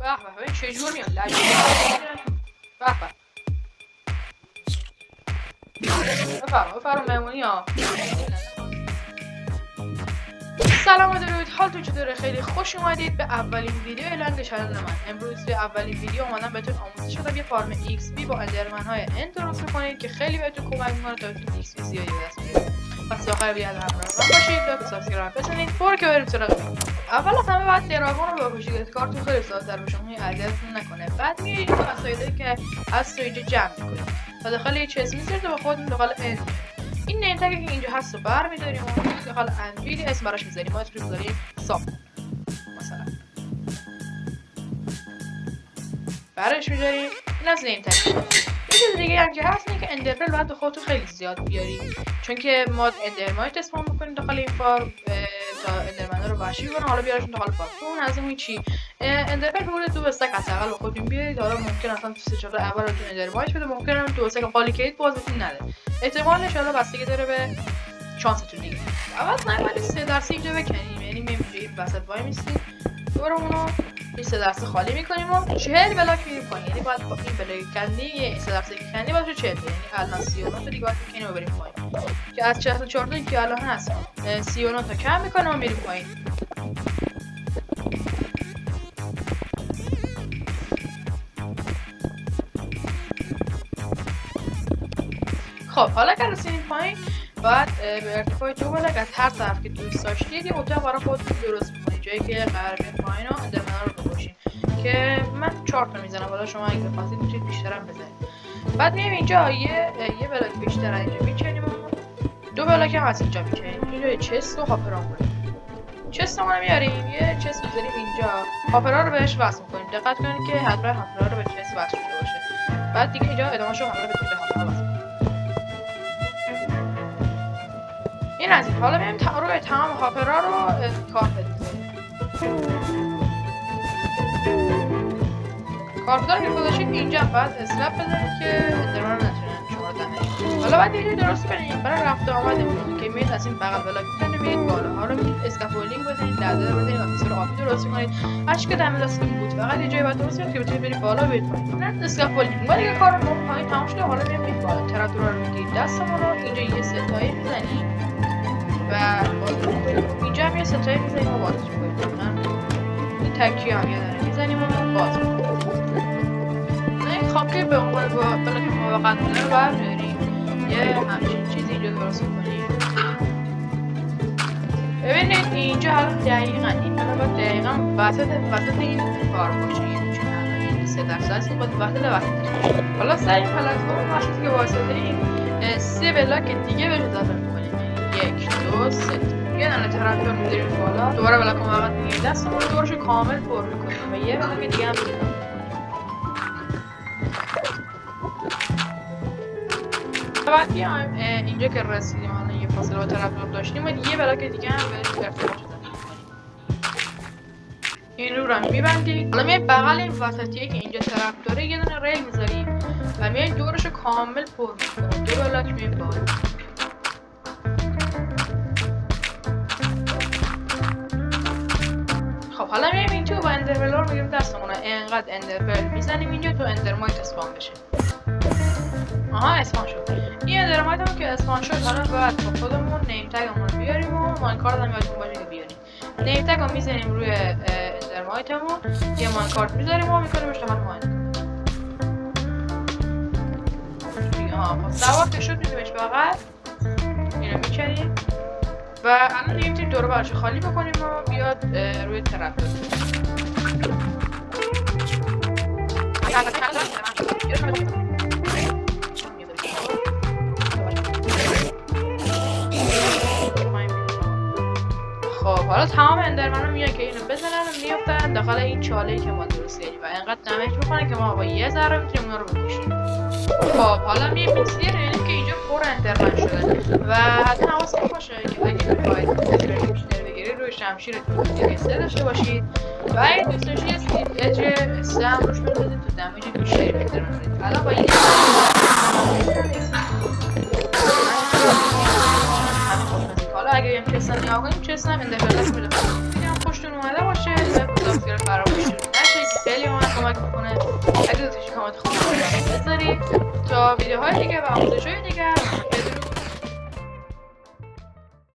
به ببین چجور میاد لجه بفرم مهمونی ها. سلام و درود، حالتون چطوره؟ خیلی خوش اومدید به اولین ویدیو اعلان کانال من. امروز به اولین ویدیو اومدم بهتون آموزش بدم یه فارم ایکس پی با اندرمن های اند درست کنید که خیلی بهتون کمک میکنه تا بتونید ایکس پی زیادی دست بیارید. پس تا آخر ویدیو همراه من باشید، لایک و سابسکرایب بزنید برو که بریم سراغ ویدیو. اول از همه باید دراگون رو بپوشید، کارتون خیلی ساده‌تر بشه، اون اذیتتون نکنه. بعد میایید وسایلی که از اینجا جمع میکنید و داخل یه چست میذارید و با خودتون داخل اند این نیم تگی که اینجا هست رو برمی‌داریم و داخل انویل اسم براش می‌ذاریم. ما اسمش می‌ذاریم ساب مثلا، براش می‌ذاریم این از نیم تگ. یه چیز دیگه هم که هست اینه که اندرپرل باید به خودتون خیلی زیاد بیارید، چون که ما اندرمایت اسپان می‌کنیم داخل این فارم تا اندرمن‌ها رو وحشی کنه، حالا بیارشون داخل فارم. اون از این چی اندرپرل بوده دو استک حداقل به خودتون بیارید. حالا ممکن اصلا تو سه چهار اولتون اندرمایت بده، ممکن هم دو استک قالی کید بازتون نده، احتمالش حالا بستگی داره به شانستون دیگه. اول نه ولی 3% اینجا بکنیم، یعنی می‌مونیم وسط وای میستیم دورمونو این 3% خالی می‌کنیم و 40 بلاک می‌ریم پایین. یعنی باید با این بلاک کندی 3% که کندی باشه 40، یعنی الان 39 تا دیگه باید بکنیم و بریم پایین که از 44 تا که الان هست 39 تا کم می‌کنه و میریم پایین. خب حالا که رسیدیم پایین باید به ارتفاع 2 بلاک از هر طرف که دوست داشتید یه اتاق برای خودتون درست می‌کنید، جایی که قراره بیاین پایین و اندرمن‌ها رو بکشین که من 4 تا میزنم، حالا شما اگه بخواید میتونید بیشتر هم بزنید. بعد میایم اینجا یه بلاک بیشتر اینجا می‌چینیم و 2 بلاک هم از اینجا می‌چینیم. اینجا یه چست و هاپر می‌کنیم، چست رو میاریم یه چست می‌ذاریم اینجا، هاپرها رو بهش وصل می‌کنیم. دقت کنید که حتما هاپرها رو به چست وصل شده باشه. بعد دیگه اینجا ادامه‌شو همراه به هاپرها وصل. این از این. حالا میایم روی تمام هاپرها رو کارپت می‌ذاریم. کارپت‌ها رو که گذاشتید اینجا بعد اسلپ بزنید که اندرمن رو نتونن شما رو دمج. حالا بعد یه درست کنید برای رفت و آمدمون که میاد از این بغل بلاک می‌کنید میرید بالا، رو میرید اسکافولدینگ بزنید، لدر بزنید و فیسور آبی درست کنید. هر چی که دم لاستیک بود فقط یه جایی باید درست کنید که بتونید برید بالا و برید پایین. نه اسکافولدینگ ما دیگه کارو پایین تموم شده. حالا میایم بالا، تراکتورها رو میگیرید دستمون رو اینجا یه ستایی می‌زنید و اینجا هم یه ستایی می‌زنیم و بازش می‌کنیم. این تکیه هم یه داره می‌زنیم و باز می‌کنیم. این خاکی به عنوان بلاک موقت بوده رو برداریم یه همچین چیزی اینجا درست می‌کنیم. ببینید اینجا حالا دقیقاً این باید دقیقاً وسط این کار باشه، یعنی چون این 3% است باید وسطش باشه. حالا سر این پلتفرم وقتی که واسطه این 3 بلاک دیگه بهش اضافه می‌کنیم، 1 2 3 یه دونه تراکتور می‌ذاریم بالا، دوباره بلاک موقت می‌گیریم دستمون رو دورش کامل پر می‌کنیم و یه بلاک دیگه هم می‌ذاریم. بعد بیایم اینجا که رسیدیم حالا یه فاصله با تراکتور داشتیم و یه بلاک دیگه هم بهش ارتباط دادیم. این رو هم می‌بندیم. حالا میایم بغل این وسطیه که اینجا تراکتوره یه دونه ریل می‌ذاریم و میایم دورش کامل پر می‌کنیم. 2 بلاک میایم بالا. خب حالا میایم اینجا با اندرپرل رو میگیریم دستمون، اینقدر اندرپرل میزنیم اینجا تو اندرمایت اسپان بشه. آها اسپان شد. این اندرمایت هم که اسپان شد حالا باید با خودمون نیم تگمون رو بیاریم و ماینکارت هم یادتون باشه که بیاریم. نیم تگ رو میزنیم روی اندرمایتمون، یه ماینکارت میذاریم و میکنیمش تا ماین. خب سوار که شد میدیمش بغل اینو میکنیم و الان نمیتونیم دور برش خالی بکنیم و بیاد روی تراکتور. خب حالا تمام اندرمن رو میان که اینو بزنن و میافتن داخل این چاله‌ای که ما درست کردیم و اینقدر دمج میکنن که ما با یه ذره میتونیم اونا رو بکشیم. خب حالا میایم این سیر یعنی که اینجا پر اندرمن شده و حتی حواستون باشه که اگه بخواید بیشتر بگیرید روی شمشیرتون دیگه 3 داشته باشید و اگه دوست داشتید اجر 3 هم روش بزنید تو دمیج بیشتری بهتر بزنید. الان با این حالا اگه بیایم چستن نیا کنیم چستن اندرپرل میده. دیگه هم خوشتون اومده باشه، سابسکرایب فراموش نشه. خیلی کمک میکنه. اگه دوست داشتی کامنت خودت بذاری تا ویدیوهای دیگه و آموزش‌های دیگه